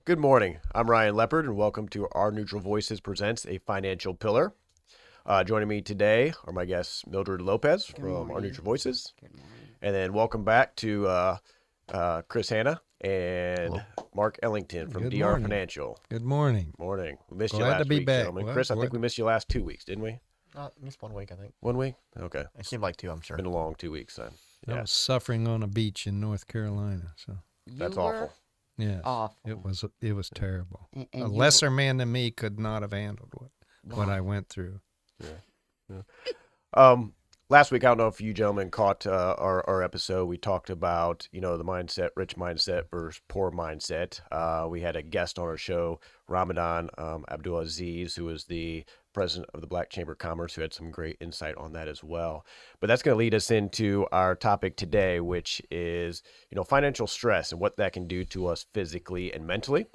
Good morning. I'm Ryan Leopard, and welcome to Our Neutral Voices Presents a Financial Pillar. Joining me today are my guests Mildred Lopez from Our Neutral Voices, Good morning. and then welcome back to Chris Hanna and Mark Ellington from Good DR morning. Financial. Good morning. Morning. We missed you Glad to last be week, back. gentlemen. What- Chris, I think what- we missed you last 2 weeks, didn't we? Missed 1 week, I think. 1 week? Okay. It seemed like two, I'm sure. Been a long 2 weeks then. I Yeah, was suffering on a beach in North Carolina. So that's You were awful. yeah, Awful. it was terrible. And A you lesser man than me could not have handled what Wow. I went through. Last week, I don't know if you gentlemen caught our episode. We talked about, the mindset, rich mindset versus poor mindset. We had a guest on our show, Ramadan Abdul Aziz, who is the president of the Black Chamber of Commerce, who had some great insight on that as well. But that's going to lead us into our topic today, which is, financial stress and what that can do to us physically and mentally.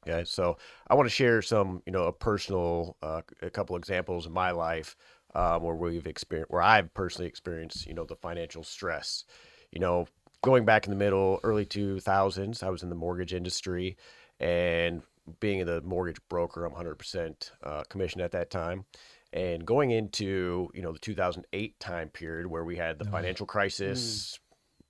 Okay, so I want to share some, a personal, a couple examples in my life where I've personally experienced, the financial stress. Going back in the early 2000s, I was in the mortgage industry, and being the mortgage broker, I'm 100% commission at that time. And going into, the 2008 time period where we had the financial crisis,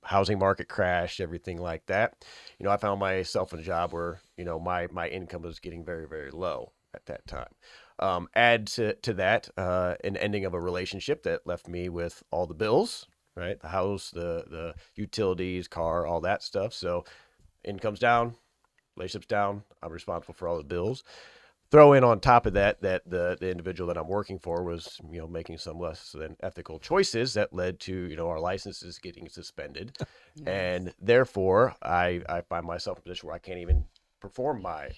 housing market crash, everything like that, I found myself in a job where, my income was getting very, very low at that time. Add to that an ending of a relationship that left me with all the bills, right? The house, the utilities, car, all that stuff. So income's down, relationship's down. I'm responsible for all the bills. Throw in on top of that the individual that I'm working for was, making some less than ethical choices that led to, our licenses getting suspended. And therefore, I find myself in a position where I can't even perform my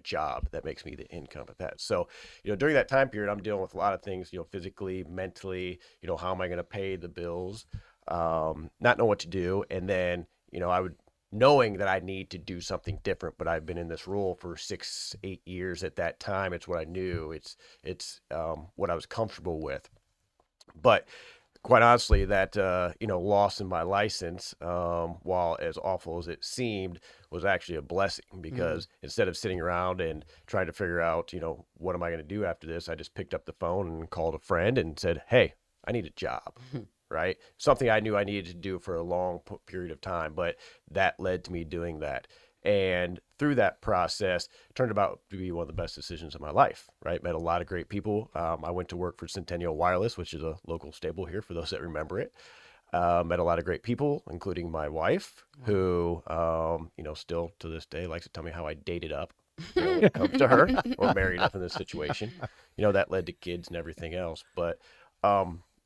job that makes me the income at that. So, during that time period, I'm dealing with a lot of things, physically, mentally, how am I going to pay the bills, not know what to do. And then, knowing that I need to do something different, but I've been in this role for 6-8 years at that time. It's what I knew. It's what I was comfortable with. But quite honestly, that loss in my license, while as awful as it seemed, was actually a blessing because instead of sitting around and trying to figure out, what am I going to do after this, I just picked up the phone and called a friend and said, "Hey, I need a job." Right? Something I knew I needed to do for a long period of time, but that led to me doing that. And through that process, turned about to be one of the best decisions of my life, right? Met a lot of great people. I went to work for Centennial Wireless, which is a local stable here for those that remember it. Met a lot of great people, including my wife, who, still to this day likes to tell me how I dated up when it comes to her or married up in this situation. That led to kids and everything else. But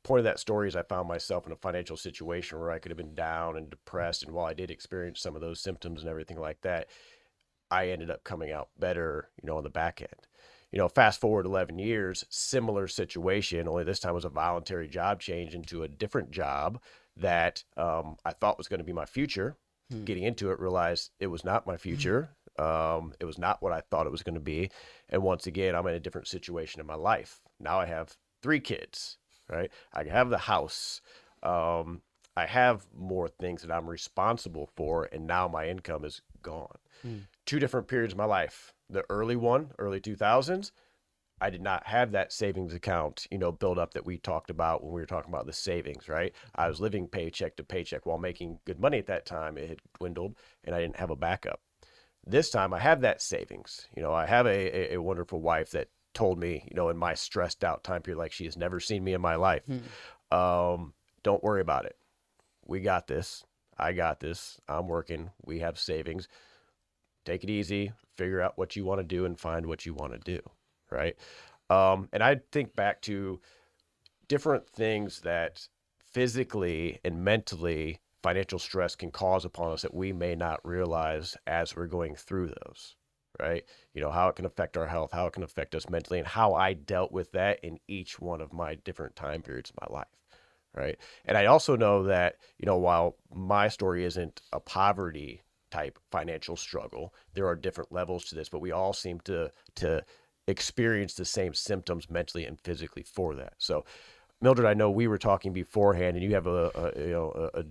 point of that story is I found myself in a financial situation where I could have been down and depressed. And while I did experience some of those symptoms and everything like that, I ended up coming out better, on the back end. Fast forward 11 years, similar situation, only this time was a voluntary job change into a different job that I thought was going to be my future. Getting into it, realized it was not my future. It was not what I thought it was going to be. And once again, I'm in a different situation in my life. Now I have 3 kids. Right? I have the house. I have more things that I'm responsible for, and now my income is gone. 2 different periods of my life. The early 2000s, I did not have that savings account, build up that we talked about when we were talking about the savings, right? I was living paycheck to paycheck while making good money at that time. It had dwindled, and I didn't have a backup. This time, I have that savings. I have a wonderful wife that told me, in my stressed out time period, like she has never seen me in my life. Don't worry about it. We got this. I got this. I'm working. We have savings. Take it easy. Figure out what you want to do and find what you want to do. Right. And I think back to different things that physically and mentally financial stress can cause upon us that we may not realize as we're going through those. Right? How it can affect our health, how it can affect us mentally, and how I dealt with that in each one of my different time periods of my life. Right? And I also know that, while my story isn't a poverty type financial struggle, there are different levels to this, but we all seem to experience the same symptoms mentally and physically for that. So, Mildred, I know we were talking beforehand, and you have a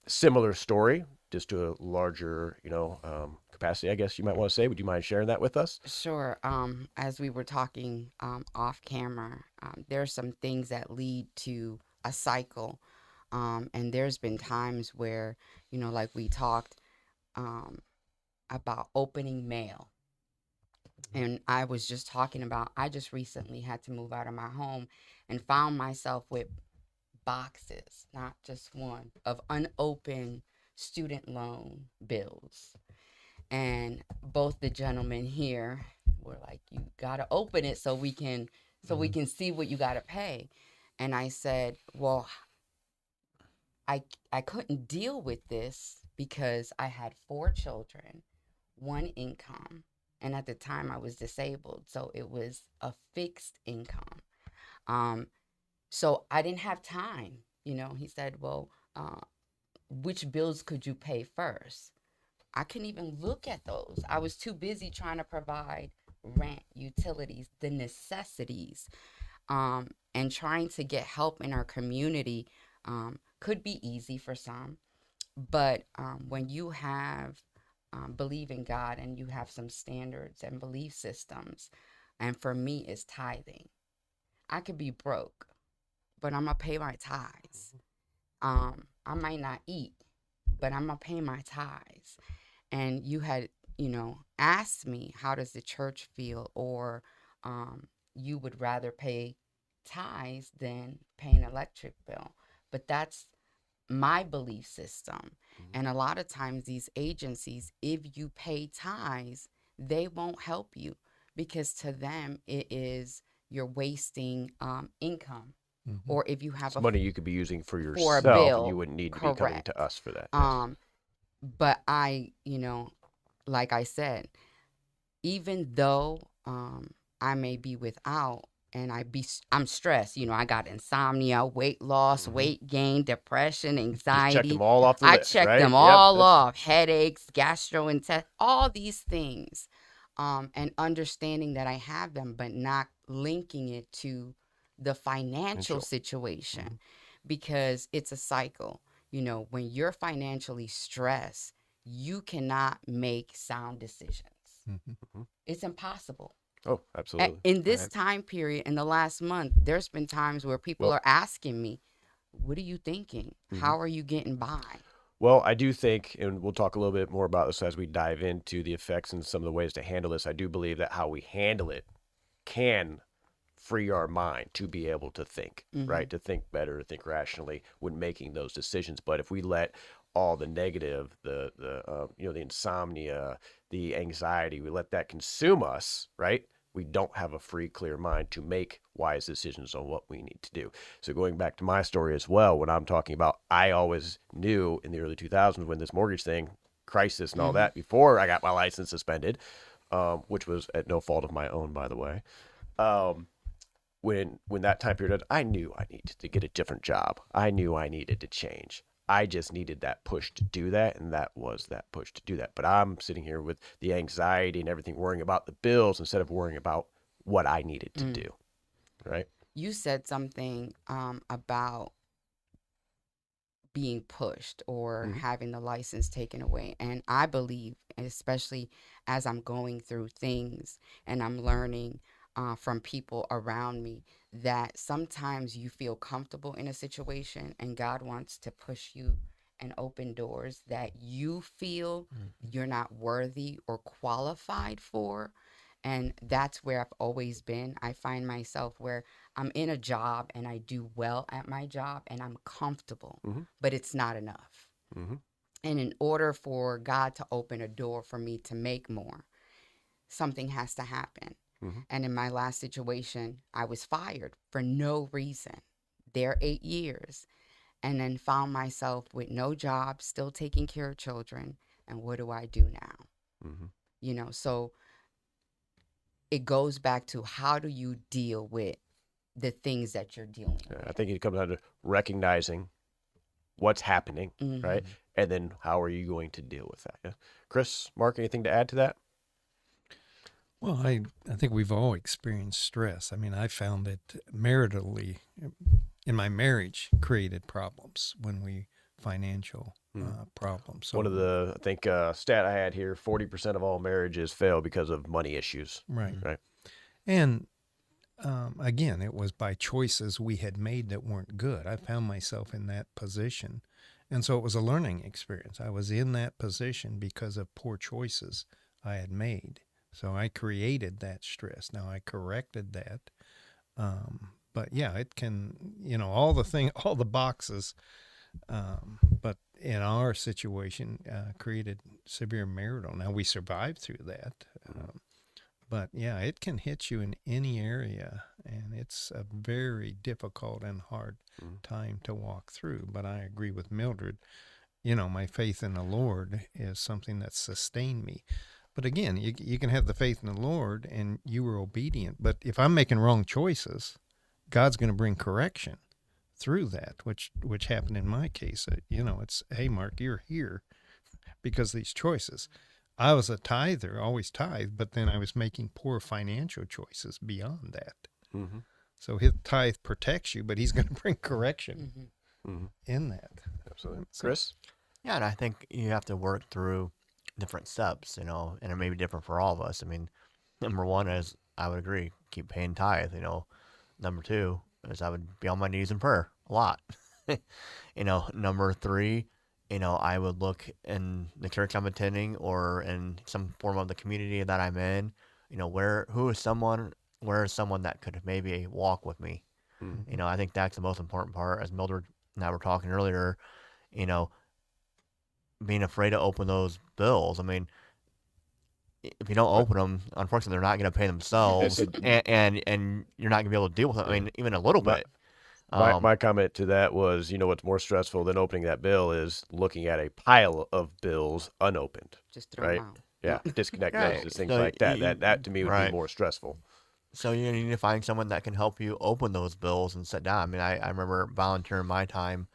similar story, just to a larger, capacity, I guess you might want to say. Would you mind sharing that with us? Sure. As we were talking off camera, there are some things that lead to a cycle. And there's been times where, like we talked about opening mail. And I was just talking about, I just recently had to move out of my home and found myself with boxes, not just one, of unopened student loan bills. And both the gentlemen here were like, you got to open it so we can see what you got to pay. And I said, well, I couldn't deal with this because I had 4 children, 1 income. And at the time I was disabled. So it was a fixed income. So I didn't have time. He said, well, which bills could you pay first? I couldn't even look at those. I was too busy trying to provide rent, utilities, the necessities, and trying to get help in our community. Could be easy for some, but when you have believe in God and you have some standards and belief systems, and for me it's tithing. I could be broke, but I'm gonna pay my tithes. I might not eat, but I'm gonna pay my tithes. And you had, asked me, how does the church feel? Or you would rather pay tithes than pay an electric bill. But that's my belief system. And a lot of times these agencies, if you pay tithes, they won't help you because to them it is you're wasting income. Or if you have It's money you could be using for yourself, for a and bill, you wouldn't need to be coming correct. to us for that. Yes. But I, like I said, even though I may be without and I'm stressed, I got insomnia, weight loss, weight gain, depression, Just anxiety. check them all off the I list, checked right? them Yep, all that's- off, headaches, gastrointestinal, all these things. And understanding that I have them, but not linking it to the financial situation because it's a cycle. When you're financially stressed, you cannot make sound decisions. It's impossible. Oh, absolutely. In this time period, in the last month, there's been times where people are asking me, what are you thinking? How are you getting by? Well, I do think, and we'll talk a little bit more about this as we dive into the effects and some of the ways to handle this. I do believe that how we handle it can free our mind to be able to think, right? To think better, to think rationally when making those decisions. But if we let all the negative, the insomnia, the anxiety, we let that consume us, right? We don't have a free, clear mind to make wise decisions on what we need to do. So going back to my story as well, when I'm talking about, I always knew in the early 2000s when this mortgage thing, crisis and all that, before I got my license suspended, which was at no fault of my own, by the way. When that time period, I knew I needed to get a different job. I knew I needed to change. I just needed that push to do that, and that was that push to do that. But I'm sitting here with the anxiety and everything, worrying about the bills instead of worrying about what I needed to do, right? You said something about being pushed or having the license taken away. And I believe, especially as I'm going through things and I'm learning from people around me, that sometimes you feel comfortable in a situation and God wants to push you and open doors that you feel you're not worthy or qualified for. And that's where I've always been. I find myself where I'm in a job and I do well at my job and I'm comfortable, but it's not enough. And in order for God to open a door for me to make more, something has to happen. And in my last situation, I was fired for no reason. There 8 years. And then found myself with no job, still taking care of children. And what do I do now? So it goes back to how do you deal with the things that you're dealing with? I think it comes down to recognizing what's happening, right? And then how are you going to deal with that? Yeah. Chris, Mark, anything to add to that? Well, I think we've all experienced stress. I mean, I found that maritally, in my marriage, created problems when we financial problems. So, One of the, I think, stat I had here, 40% of all marriages fail because of money issues. right. Right. And again, it was by choices we had made that weren't good. I found myself in that position. And so it was a learning experience. I was in that position because of poor choices I had made. So I created that stress. Now I corrected that. But yeah, it can, all the boxes. But in our situation, created severe marital. Now we survived through that. But yeah, it can hit you in any area, and it's a very difficult and hard time to walk through. But I agree with Mildred. My faith in the Lord is something that sustained me. But again, you can have the faith in the Lord and you were obedient. But if I'm making wrong choices, God's going to bring correction through that, which happened in my case. It's, hey, Mark, you're here because of these choices. I was a tither, always tithe, but then I was making poor financial choices beyond that. Mm-hmm. So his tithe protects you, but he's going to bring correction in that. Absolutely. So- Chris? Yeah, and I think you have to work through different steps, and it may be different for all of us. I mean, number one is, I would agree, keep paying tithe. Number two is I would be on my knees in prayer a lot. Number three, I would look in the church I'm attending or in some form of the community that I'm in, where is someone that could maybe walk with me? Mm-hmm. I think that's the most important part. As Mildred and I were talking earlier, being afraid to open those bills. I mean, if you don't open them, unfortunately, they're not going to pay themselves, and you're not going to be able to deal with it. I mean, even a little bit. My comment to that was, what's more stressful than opening that bill is looking at a pile of bills unopened. Just throw Right. them out. Yeah, disconnect Right. notices, things So like that. That to me would right. be more stressful. So you need to find someone that can help you open those bills and sit down. I mean, I remember volunteering my time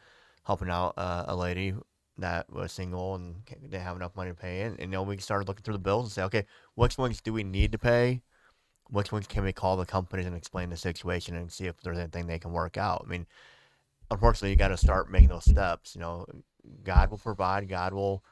helping out a lady that was single and didn't have enough money to pay in. And, we started looking through the bills and say, okay, which ones do we need to pay? Which ones can we call the companies and explain the situation and see if there's anything they can work out? I mean, unfortunately, you got to start making those steps. God will provide, God will,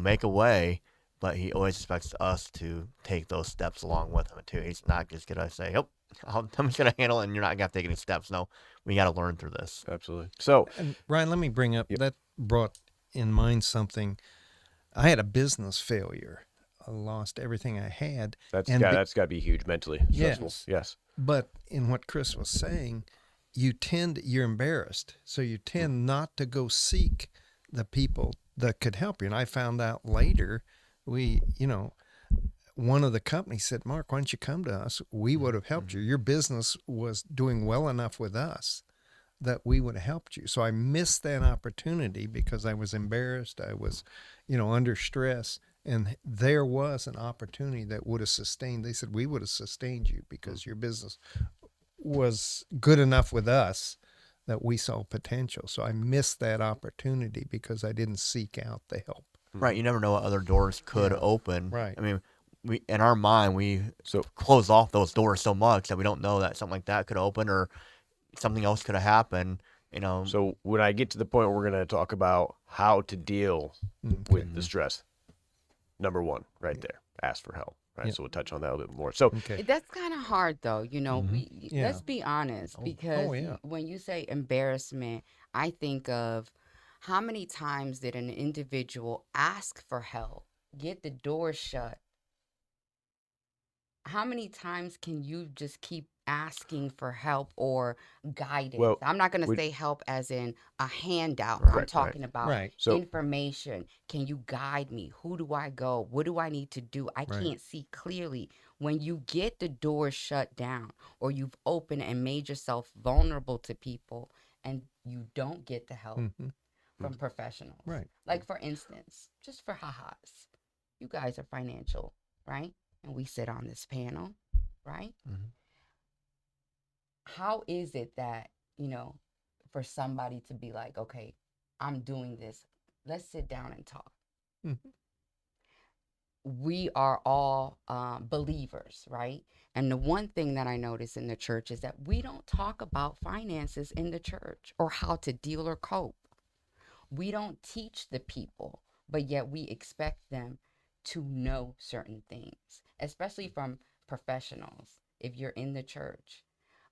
make a way, but he always expects us to take those steps along with him too. He's not just going to say, oh, I'm just going to handle it and you're not going to take any steps. No, we got to learn through this. Absolutely. So, And Ryan, let me bring up, that brought in mind something. I had a business failure. I lost everything I had. that's And got to be huge mentally stressful. Yes. But in what Chris was saying, you're embarrassed. So you tend not to go seek the people that could help you. And I found out later, one of the companies said, Mark, why don't you come to us? We would have helped you. Your business was doing well enough with us that we would have helped you. So I missed that opportunity because I was embarrassed. I was, under stress. And there was an opportunity that would have sustained. They said, we would have sustained you because your business was good enough with us that we saw potential. So I missed that opportunity because I didn't seek out the help. Right. You never know what other doors could open. Right. I mean, we in our mind, we close off those doors so much that we don't know that something like that could open or something else could have happened. So when I get to the point where we're going to talk about how to deal with the stress, number one, right there, ask for help. Right. Yep. So we'll touch on that a little bit more. So Okay. That's kind of hard though, Yeah. let's be honest, because yeah. when you say embarrassment, I think of how many times did an individual ask for help, get the door shut? How many times can you just keep asking for help or guidance? Well, I'm not going we- to say help as in a handout. Right, I'm right. talking about Right. So- information. Can you guide me? Who do I go? What do I need to do? I Right. can't see clearly. When you get the door shut down or you've opened and made yourself vulnerable to people and you don't get the help Mhm. from professionals. Right. Like, for instance, just for ha-has, you guys are financial, right? And we sit on this panel, right? Mhm. How is it that, for somebody to be like, okay, I'm doing this, let's sit down and talk. Mhm. We are all believers, right? And the one thing that I notice in the church is that we don't talk about finances in the church or how to deal or cope. We don't teach the people, but yet we expect them to know certain things, especially from professionals. If you're in the church,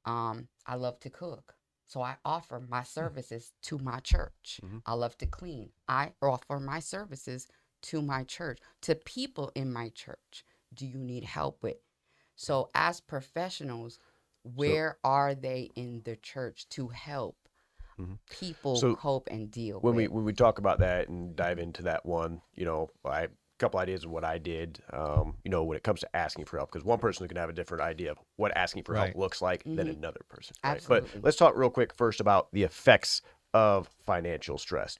I love to cook. So I offer my services to my church. Mhm. I love to clean. I offer my services to my church, to people in my church. Do you need help with? So as professionals, where are they in the church to help Mhm. people So cope and deal when with? we talk about that and dive into that one, I couple ideas of what I did. When it comes to asking for help, because one person can have a different idea of what asking for help Right. looks like than Mhm. another person, right? But Absolutely. let's talk real quick first about the effects of financial stress.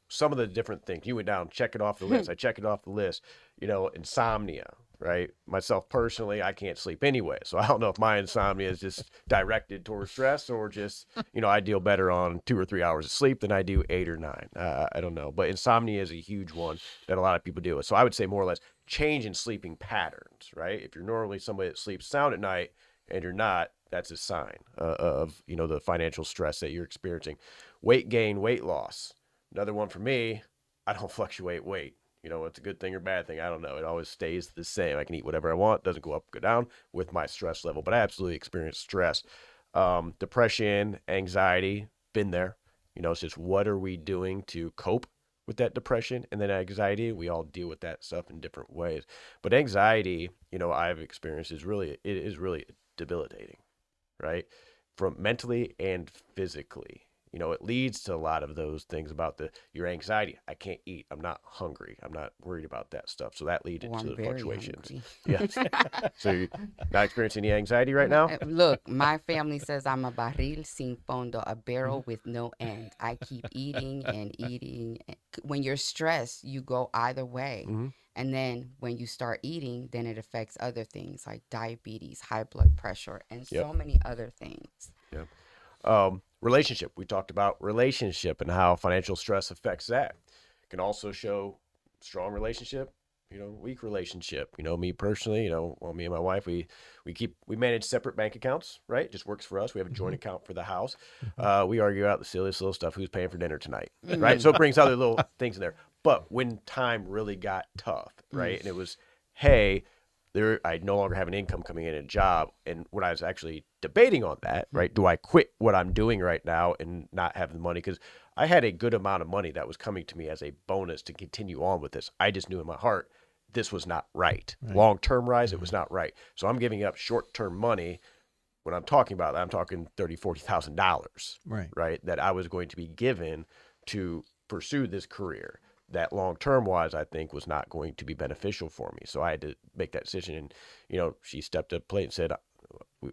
Some of the different things you went down, check it off the list. I check it off the list. Insomnia, right? Myself personally, I can't sleep anyway. So I don't know if my insomnia is just directed towards stress or just, I deal better on 2 or 3 hours of sleep than I do 8 or 9. I don't know. But insomnia is a huge one that a lot of people deal with. So I would say more or less change in sleeping patterns, right? If you're normally somebody that sleeps sound at night and you're not, that's a sign of, the financial stress that you're experiencing. Weight gain, weight loss. Another one for me, I don't fluctuate weight. It's a good thing or bad thing. I don't know. It always stays the same. I can eat whatever I want. Doesn't go up, go down with my stress level. But I absolutely experience stress, depression, anxiety. Been there. It's just what are we doing to cope with that depression and then anxiety? We all deal with that stuff in different ways. But anxiety, I've experienced is really debilitating, right? From mentally and physically. It leads to a lot of those things about your anxiety. I can't eat. I'm not hungry. I'm not worried about that stuff. So that leads Oh, into I'm the very fluctuations. hungry. Yes. So you're not experiencing any anxiety right now? Look, my family says I'm a barril sin fondo, a Mhm. barrel with no end. I keep eating and eating. When you're stressed, you go either way. Mm-hmm. And then when you start eating, then it affects other things like diabetes, high blood pressure, and Yep. so many other things. Yep. Relationship. We talked about relationship and how financial stress affects that. It can also show strong relationship, weak relationship. Me personally, me and my wife, we manage separate bank accounts, right? It just works for us. We have a joint account for the house. We argue out the silliest little stuff. Who's paying for dinner tonight, right? So it brings other little things in there. But when time really got tough, right, and it was, hey, I no longer have an income coming in, a job. And when I was actually debating on that, right, do I quit what I'm doing right now and not have the money? Because I had a good amount of money that was coming to me as a bonus to continue on with this. I just knew in my heart this was not right. Long term rise, it was not right. So I'm giving up short term money. When I'm talking about that, I'm talking $30,000-$40,000, right, that I was going to be given to pursue this career that long term wise, I think was not going to be beneficial for me. So I had to make that decision. And, she stepped up to plate and said,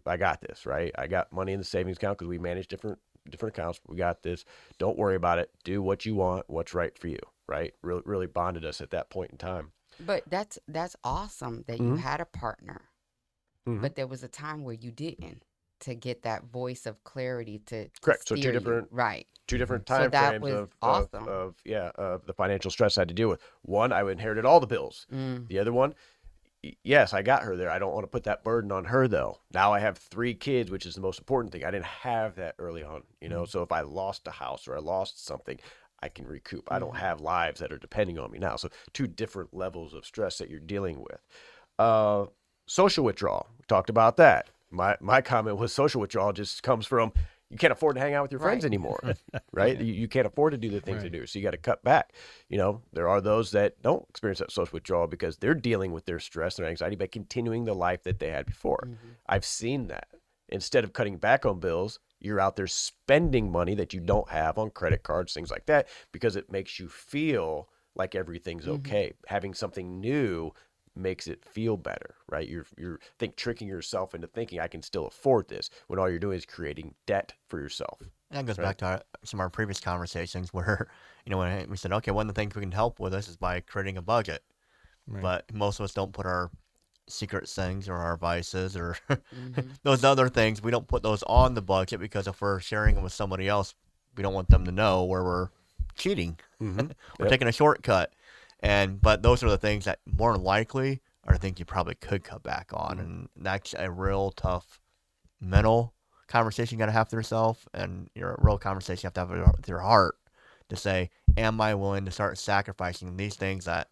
I got this, right? I got money in the savings account because we manage different accounts. We got this. Don't worry about it. Do what you want, what's right for you, right? Really bonded us at that point in time. But that's awesome that you had a partner. Mhm. But there was a time where you didn't, to get that voice of clarity to Correct. So steer you. Right. two different So time that frames was of awesome. of the financial stress I had to deal with. One, I inherited all the bills. Mm. The other one, yes, I got her there. I don't want to put that burden on her though. Now I have 3 kids, which is the most important thing. I didn't have that early on, So if I lost a house or I lost something, I can recoup. I don't have lives that are depending on me now. So 2 different levels of stress that you're dealing with. Social withdrawal. We talked about that. My comment was social withdrawal just comes from you can't afford to hang out with your friends Right. anymore, right? You can't afford to do the things they do, so you got to cut back. There are those that don't experience that social withdrawal because they're dealing with their stress, their anxiety by continuing the life that they had before. I've seen that. Instead of cutting back on bills, you're out there spending money that you don't have on credit cards, things like that, because it makes you feel like everything's okay. Having something new makes it feel better, right? You're tricking yourself into thinking I can still afford this when all you're doing is creating debt for yourself. And that goes back to some of our previous conversations where, when we said, okay, one of the things we can help with this is by creating a budget. Right. But most of us don't put our secret things or our vices or Mm-hmm. those other things. We don't put those on the budget because if we're sharing them with somebody else, we don't want them to know where we're cheating. We're Yep. taking a shortcut. But those are the things that more than likely are things you probably could cut back on. And that's a real tough mental conversation you got to have with yourself, and a real conversation you have to have with your heart to say, am I willing to start sacrificing these things that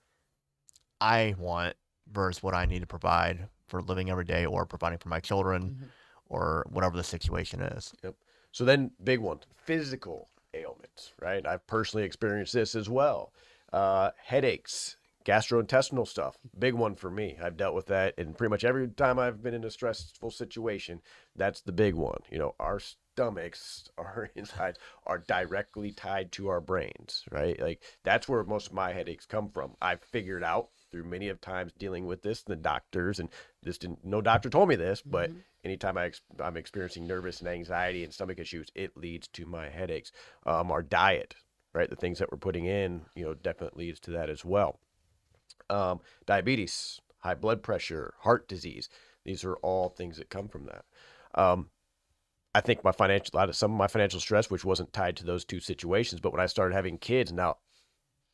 I want versus what I need to provide for living every day or providing for my children Mhm. or whatever the situation is. Yep. So then, big one, physical ailments, right? I've personally experienced this as well. Headaches, gastrointestinal stuff, big one for me. I've dealt with that, and pretty much every time I've been in a stressful situation, that's the big one. You know, our stomachs, our insides are directly tied to our brains, right? Like that's where most of my headaches come from. I've figured out through many of times dealing with this, the doctors, and this didn't, no doctor told me this, but anytime I'm experiencing nervous and anxiety and stomach issues, it leads to my headaches. Our diet, right? The things that we're putting in, you know, definitely leads to that as well. Diabetes, high blood pressure, heart disease. These are all things that come from that. I think some of my financial stress, which wasn't tied to those two situations, but when I started having kids, now,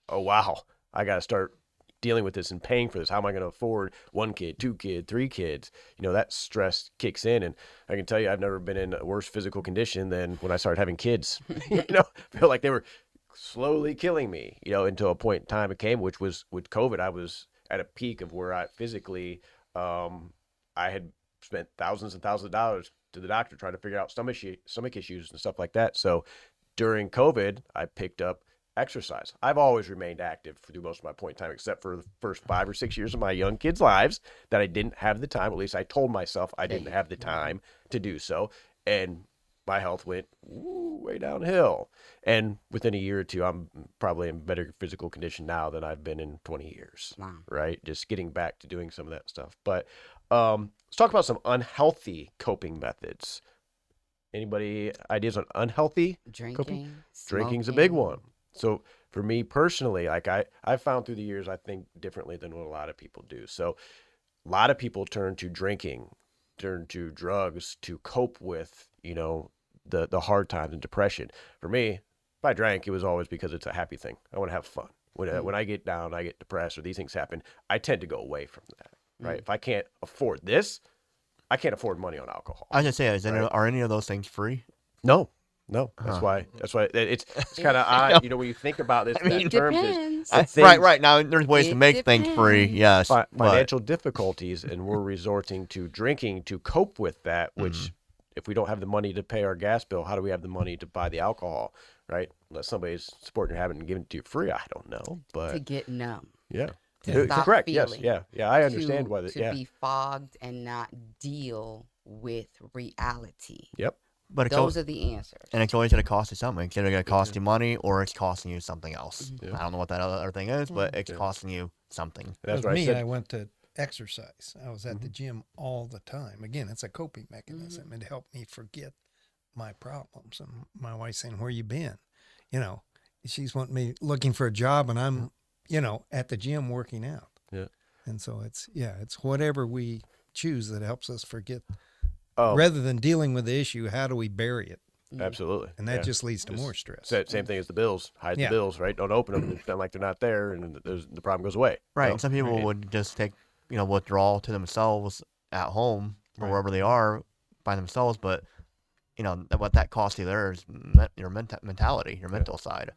oh wow, I got to start dealing with this and paying for this. How am I going to afford 1 kid, 2 kids, 3 kids? You know, that stress kicks in, and I can tell you, I've never been in a worse physical condition than when I started having kids. You know, I feel like they were slowly killing me. You know, until a point in time it came, which was with COVID. I was at a peak of where I physically, I had spent thousands and thousands of dollars to the doctor trying to figure out stomach issues and stuff like that. So during COVID, I picked up exercise. I've always remained active through most of my point in time, except for the first 5 or 6 years of my young kids' lives that I didn't have the time. At least I told myself I didn't have the time to do so. And my health went way downhill. And within a year or two, I'm probably in better physical condition now than I've been in 20 years. Wow. Right? Just getting back to doing some of that stuff. But let's talk about some unhealthy coping methods. Anybody ideas on unhealthy coping? Drinking's a big one. So for me personally, like I found through the years, I think differently than what a lot of people do. So a lot of people turn to drinking, turn to drugs to cope with, you know, the hard times and depression. For me, if I drank, it was always because it's a happy thing. I want to have fun. When I get down, I get depressed, or these things happen, I tend to go away from that. Right? If I can't afford this, I can't afford money on alcohol. I was gonna say, are any of those things free? No. That's why it's kind of odd, you know, when you think about this. It depends. Right. Now there's ways to make things free. Yes, financial difficulties, and we're resorting to drinking to cope with that. Which, if we don't have the money to pay our gas bill, how do we have the money to buy the alcohol? Right? Unless somebody's supporting your habit and giving it to you free, I don't know. But to get numb. Yeah. To stop Correct. feeling, Yes. Yeah. I understand why. To be fogged and not deal with reality. Yep. But those are the answers. And it's always going to cost you something. It's either going to cost you money or it's costing you something else. Yeah. I don't know what that other thing is, but it's costing you something. That's With right. me, I went to exercise. I was at the gym all the time. Again, it's a coping mechanism. It helped me forget my problems. And my wife's saying, "Where you been?" You know, she's wanting me looking for a job, and I'm, you know, at the gym working out. Yeah. And so it's whatever we choose that helps us forget. Oh, Rather than dealing with the issue, how do we bury it? absolutely. And that just leads to more stress. Same thing as the bills. Hide the bills, right? Don't open them. Pretend like they're not there, and the problem goes away. Right. You know? And some people would just take, withdrawal to themselves at home or wherever they are by themselves. But, what that costs you there is your mentality, your mental side.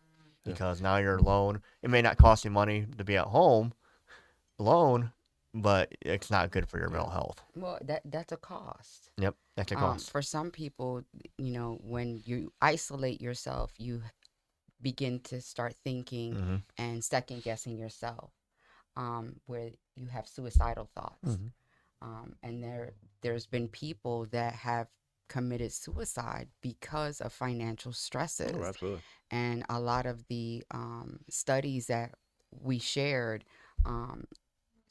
Because now you're alone. It may not cost you money to be at home alone, but it's not good for your mental health. Well, that's a cost. Yep, that's a cost. For some people, when you isolate yourself, you begin to start thinking and second guessing yourself, where you have suicidal thoughts. And there's been people that have committed suicide because of financial stresses. Oh, absolutely. And a lot of the studies that we shared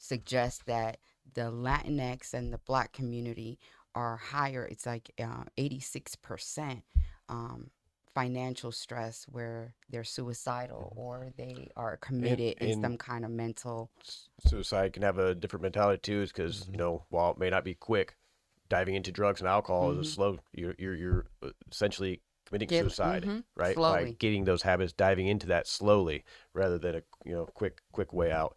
suggest that the Latinx and the Black community are higher. It's like 86% financial stress where they're suicidal or they are committed in some kind of mental. Suicide can have a different mentality too, is because while it may not be quick, diving into drugs and alcohol is a slow. You're essentially committing suicide, right? Slowly. By getting those habits, diving into that slowly rather than a quick way out.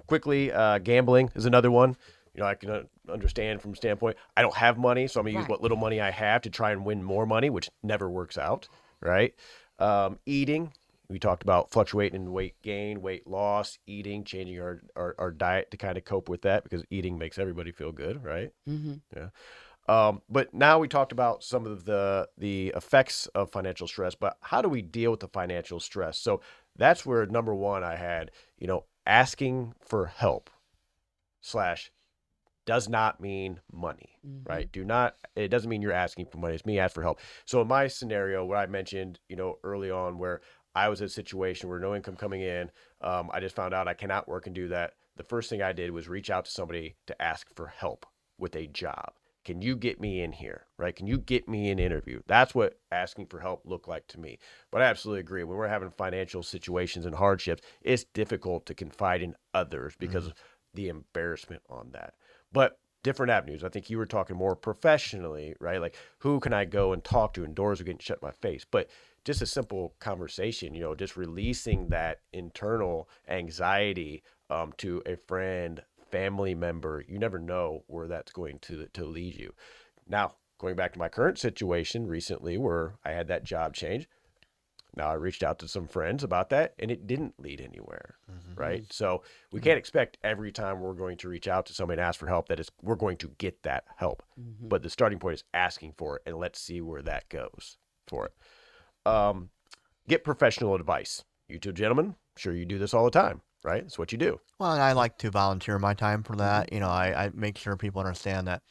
Quickly, gambling is another one. I can understand from a standpoint, I don't have money, so I'm going to use what little money I have to try and win more money, which never works out, right? Eating, We talked about fluctuating in weight gain, weight loss, eating, changing our diet to kind of cope with that because eating makes everybody feel good, right? Mm-hmm. Yeah. But now we talked about some of the effects of financial stress, but how do we deal with the financial stress? So that's where number one I had, asking for help slash does not mean money, right? It doesn't mean you're asking for money. It's me ask for help. So in my scenario, what I mentioned, early on where I was in a situation where no income coming in, I just found out I cannot work and do that. The first thing I did was reach out to somebody to ask for help with a job. Can you get me in here, right? Can you get me an interview? That's what asking for help looked like to me. But I absolutely agree. When we're having financial situations and hardships, it's difficult to confide in others because of the embarrassment on that. But different avenues. I think you were talking more professionally, right? Like who can I go and talk to and doors are getting shut in my face. But just a simple conversation, just releasing that internal anxiety to a friend, family member. You never know where that's going to lead you. Now, going back to my current situation recently where I had that job change. Now I reached out to some friends about that and it didn't lead anywhere, right? So we can't expect every time we're going to reach out to somebody and ask for help we're going to get that help. But the starting point is asking for it and let's see where that goes for it. Get professional advice. You two gentlemen, I'm sure you do this all the time, right? It's what you do. Well, and I like to volunteer my time for that. I make sure people understand that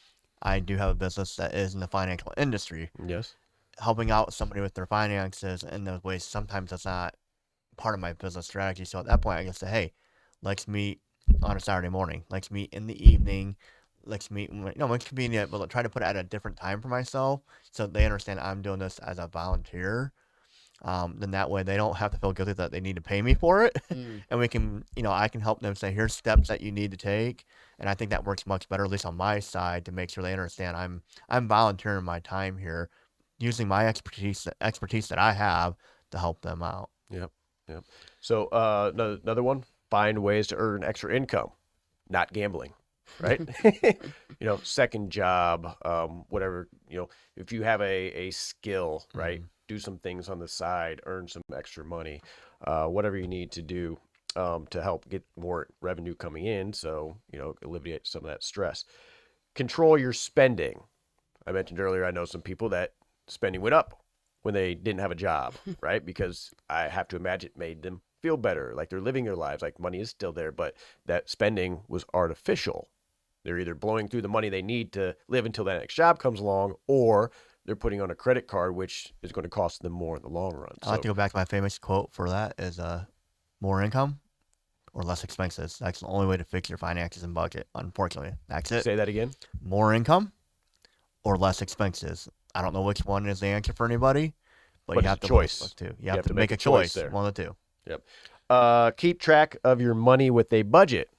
I do have a business that is in the financial industry. Yes. Helping out somebody with their finances in those ways, sometimes that's not part of my business strategy. So at that point, I can say, hey, let's meet on a Saturday morning. Let's meet in the evening. Let's meet, it's convenient, but try to put it at a different time for myself so they understand I'm doing this as a volunteer. Then that way they don't have to feel guilty that they need to pay me for it. And we can, I can help them say, here's steps that you need to take. And I think that works much better, at least on my side, to make sure they understand I'm volunteering my time here, using my expertise that I have to help them out. Yep. So another one, find ways to earn extra income, not gambling, right? Second job, whatever, if you have a skill, right? Do some things on the side, earn some extra money, whatever you need to do to help get more revenue coming in. So, alleviate some of that stress. Control your spending. I mentioned earlier, I know some people that spending went up when they didn't have a job, right? Because I have to imagine it made them feel better, like they're living their lives, like money is still there, but that spending was artificial. They're either blowing through the money they need to live until that next job comes along, or they're putting on a credit card, which is going to cost them more in the long run. I like to go back to my famous quote for that is more income or less expenses. That's the only way to fix your finances and budget, unfortunately. That's it. Say that again. More income or less expenses. I don't know which one is the answer for anybody, but you have to choice. You have to make a choice there. One of the two. Yep. Keep track of your money with a budget.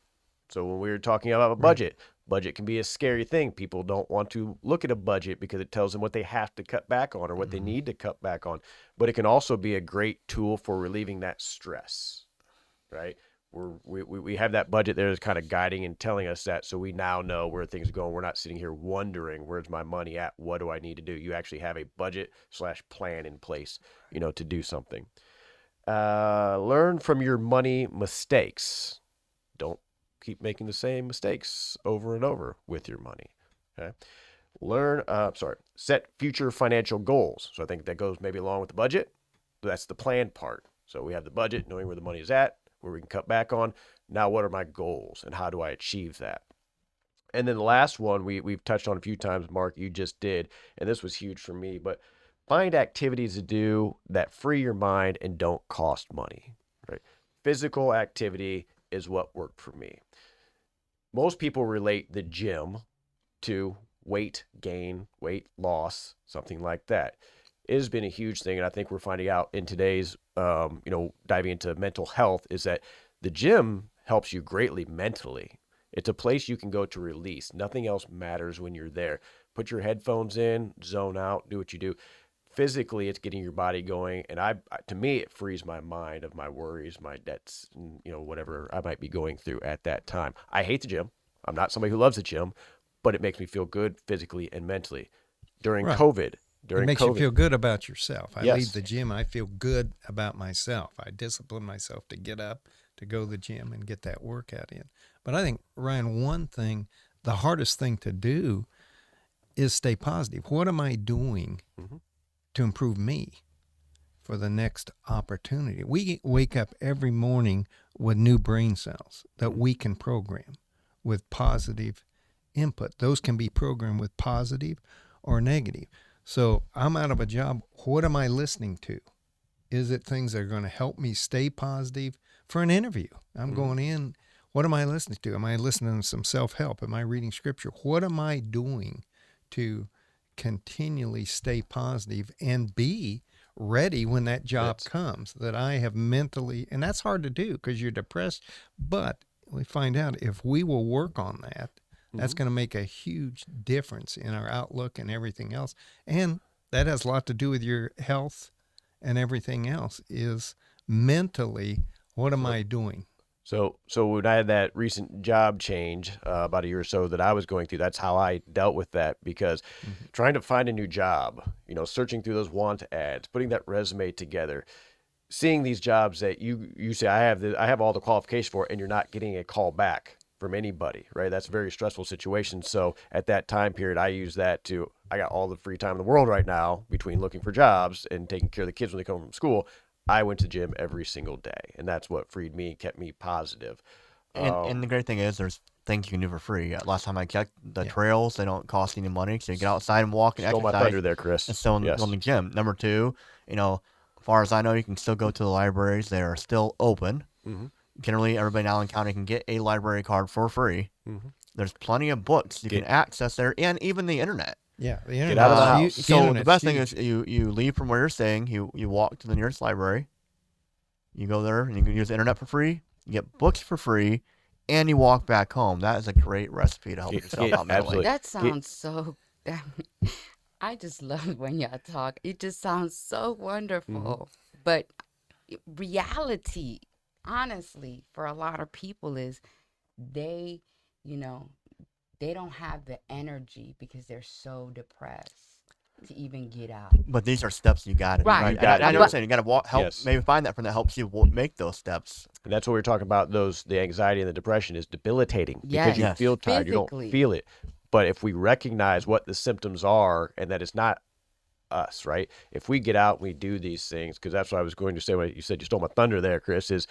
So when we were talking about a budget can be a scary thing. People don't want to look at a budget because it tells them what they have to cut back on or what they need to cut back on. But it can also be a great tool for relieving that stress, right? We have that budget there that's kind of guiding and telling us that, so we now know where things are going. We're not sitting here wondering, where's my money at? What do I need to do? You actually have a budget/plan in place, to do something. Learn from your money mistakes. Don't keep making the same mistakes over and over with your money. Okay. Set future financial goals. So I think that goes maybe along with the budget. That's the plan part. So we have the budget, knowing where the money is at, where we can cut back on. Now, what are my goals and how do I achieve that? And then the last one we've touched on a few times, Mark, you just did, and this was huge for me, but find activities to do that free your mind and don't cost money, right? Physical activity is what worked for me. Most people relate the gym to weight gain, weight loss, something like that. It has been a huge thing, and I think we're finding out in today's, diving into mental health, is that the gym helps you greatly mentally. It's a place you can go to release. Nothing else matters when you're there. Put your headphones in, zone out, do what you do. Physically, it's getting your body going, and to me, it frees my mind of my worries, my debts, and, whatever I might be going through at that time. I hate the gym. I'm not somebody who loves the gym, but it makes me feel good physically and mentally. During COVID, during makes COVID. you feel good about yourself. I leave Yes. the gym, I feel good about myself. I discipline myself to get up, to go to the gym and get that workout in. But I think, Ryan, one thing, the hardest thing to do is stay positive. What am I doing Mhm. to improve me for the next opportunity? We wake up every morning with new brain cells that we can program with positive input. Those can be programmed with positive or negative. So I'm out of a job. What am I listening to? Is it things that are going to help me stay positive for an interview? I'm going in. What am I listening to? Am I listening to some self-help? Am I reading scripture? What am I doing to continually stay positive and be ready when that job Yes. comes, that I have mentally, and that's hard to do because you're depressed, but we find out if we will work on that, that's going to make a huge difference in our outlook and everything else. And that has a lot to do with your health and everything else is mentally, what am I doing? So when I had that recent job change about a year or so that I was going through, that's how I dealt with that because trying to find a new job, searching through those want ads, putting that resume together, seeing these jobs that you say I have all the qualifications for, and you're not getting a call back from anybody, right? That's a very stressful situation. So at that time period, I use that I got all the free time in the world right now between looking for jobs and taking care of the kids when they come from school. I went to the gym every single day, and that's what freed me and kept me positive. And the great thing is, there's things you can do for free. Last time I checked, the Yeah. trails, they don't cost any money, so you get outside and walk and Stole my exercise. thunder there, Chris. And still in Yes. the gym. Number two, as far as I know, you can still go to the libraries. They are still open. Mhm. Generally, everybody in Allen County can get a library card for free. Mhm. There's plenty of books you can access there, and even the internet. Yeah, the Get out of the internet's house. hu- So the internet's best thing huge. is you leave from where you're staying. You walk to the nearest library. You go there and you can use the internet for free. You get books for free, and you walk back home. That is a great recipe to help yourself out mentally. absolutely. That sounds so. I just love when y'all talk. It just sounds so wonderful. But reality, honestly, for a lot of people is they, they don't have the energy because they're so depressed to even get out. But these are steps you got to do. Right. Right. You gotta I know do what it. I'm saying. You got to help. Yes. Maybe find that friend that helps you make those steps. And that's what we were talking about. The anxiety and the depression is debilitating because you Yes. feel tired. You Physically. don't feel it. But if we recognize what the symptoms are and that it's not us, right? If we get out and we do these things, because that's what I was going to say when you said you stole my thunder there, Chris, is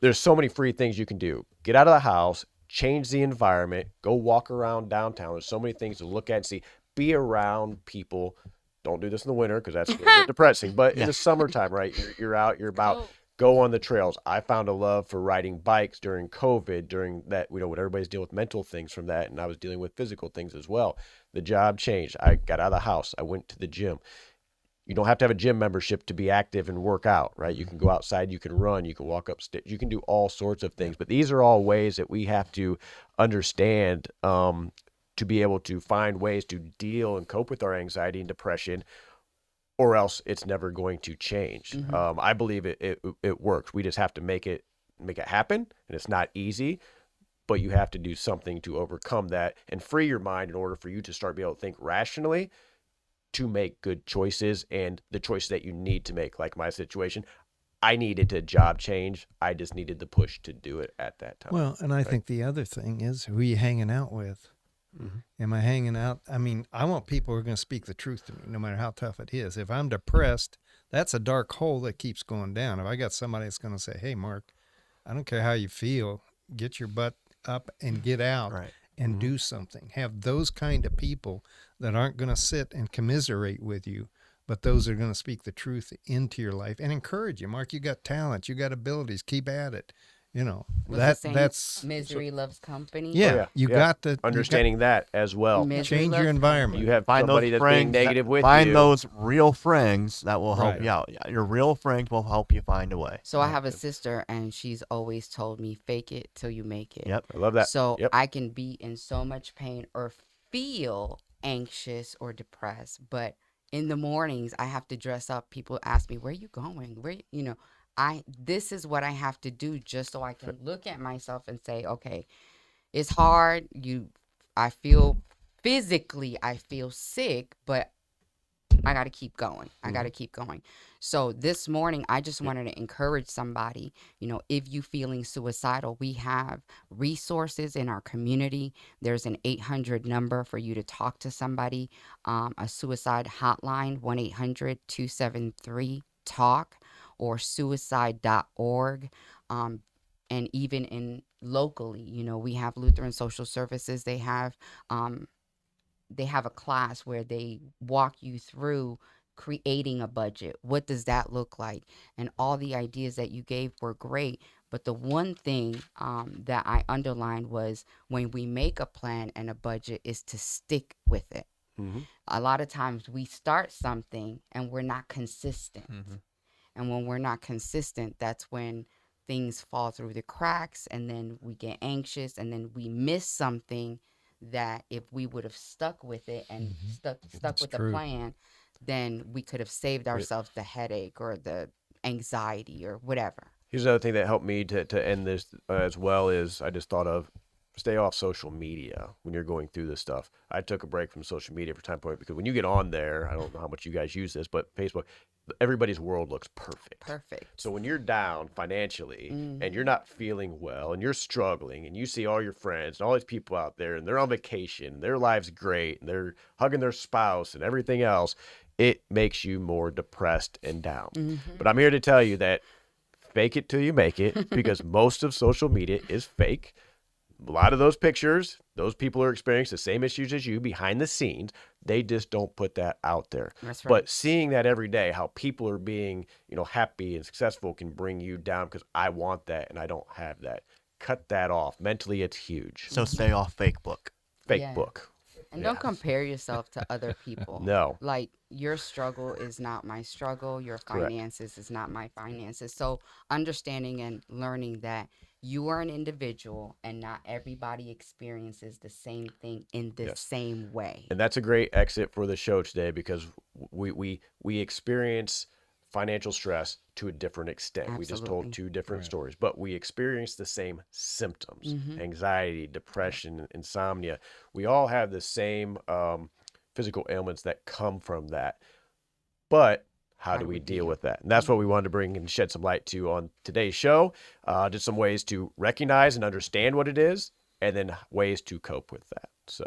there's so many free things you can do. Get out of the house, change the environment, go walk around downtown. There's so many things to look at and see. Be around people. Don't do this in the winter because that's a little bit depressing. But in the summertime, right? You're out, you're about. Go on the trails. I found a love for riding bikes during COVID, during that, when everybody's dealing with mental things from that. And I was dealing with physical things as well. The job changed. I got out of the house. I went to the gym. You don't have to have a gym membership to be active and work out, right? You can go outside, you can run, you can walk upstairs, you can do all sorts of things. But these are all ways that we have to understand to be able to find ways to deal and cope with our anxiety and depression, or else it's never going to change. I believe it works. We just have to make it happen, and it's not easy, but you have to do something to overcome that and free your mind in order for you to start being able to think rationally to make good choices and the choices that you need to make. Like my situation, I needed a job change. I just needed the push to do it at that time. Well, and I think the other thing is who you hanging out with. Am I hanging out? I mean, I want people who are going to speak the truth to me, no matter how tough it is. If I'm depressed, that's a dark hole that keeps going down. If I got somebody that's going to say, hey, Mark, I don't care how you feel, get your butt up and get out Right. and do something. Have those kind of people that aren't going to sit and commiserate with you, but those are going to speak the truth into your life and encourage you. Mark, you got talent, you got abilities, keep at it. What's the saying? That's Misery loves company. yeah. You got to understanding that as well. Misery change your loves environment. You have Find somebody those that's being friends. negative with find you. those real friends that will help Right. you out. Yeah, your real friends will help you find a way. So I have a sister, and she's always told me, "Fake it till you make it." Yep. I love that. So Yep. I can be in so much pain or feel anxious or depressed, but in the mornings I have to dress up. People ask me, "Where are you going?" This is what I have to do just so I can look at myself and say, "Okay, it's hard. I feel physically, I feel sick, but I got to keep going. I got to keep going. So this morning, I just wanted to encourage somebody, if you feeling suicidal, we have resources in our community. There's an 800 number for you to talk to somebody, a suicide hotline, 1-800-273-TALK or suicide.org. And even in locally, we have Lutheran Social Services. They have a class where they walk you through creating a budget. What does that look like? And all the ideas that you gave were great. But the one thing that I underlined was when we make a plan and a budget is to stick with it. Mm-hmm. A lot of times we start something and we're not consistent. And when we're not consistent, that's when things fall through the cracks, and then we get anxious, and then we miss something that if we would have stuck with it and stuck That's with true. the plan, then we could have saved ourselves the headache or the anxiety or whatever. Here's another thing that helped me to end this as well is I just thought of stay off social media when you're going through this stuff. I took a break from social media for time point because when you get on there, I don't know how much you guys use this, but Facebook, everybody's world looks perfect. Perfect. So when you're down financially and you're not feeling well and you're struggling and you see all your friends and all these people out there and they're on vacation, their life's great and they're hugging their spouse and everything else, it makes you more depressed and down. But I'm here to tell you that fake it till you make it because most of social media is fake. A lot of those pictures, those people are experiencing the same issues as you behind the scenes. They just don't put that out there. That's right. But seeing that every day, how people are being, happy and successful can bring you down because I want that and I don't have that. Cut that off. Mentally, it's huge. So stay off fake book. Fake Yeah. book. And don't compare yourself to other people. No. Like, your struggle is not my struggle. Your Correct. finances is not my finances. So understanding and learning that you are an individual and not everybody experiences the same thing in the Yes. same way. And that's a great exit for the show today because we experience financial stress to a different extent. We just Absolutely. told two different Right. stories, but we experience the same symptoms: anxiety, depression, insomnia. We all have the same physical ailments that come from that. But how do we deal with that? And that's what we wanted to bring and shed some light to on today's show. Just some ways to recognize and understand what it is, and then ways to cope with that. So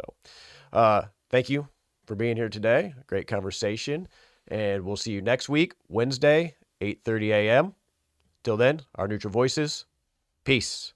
thank you for being here today. Great conversation. And we'll see you next week, Wednesday, 8:30 a.m. Till then, our neutral voices. Peace.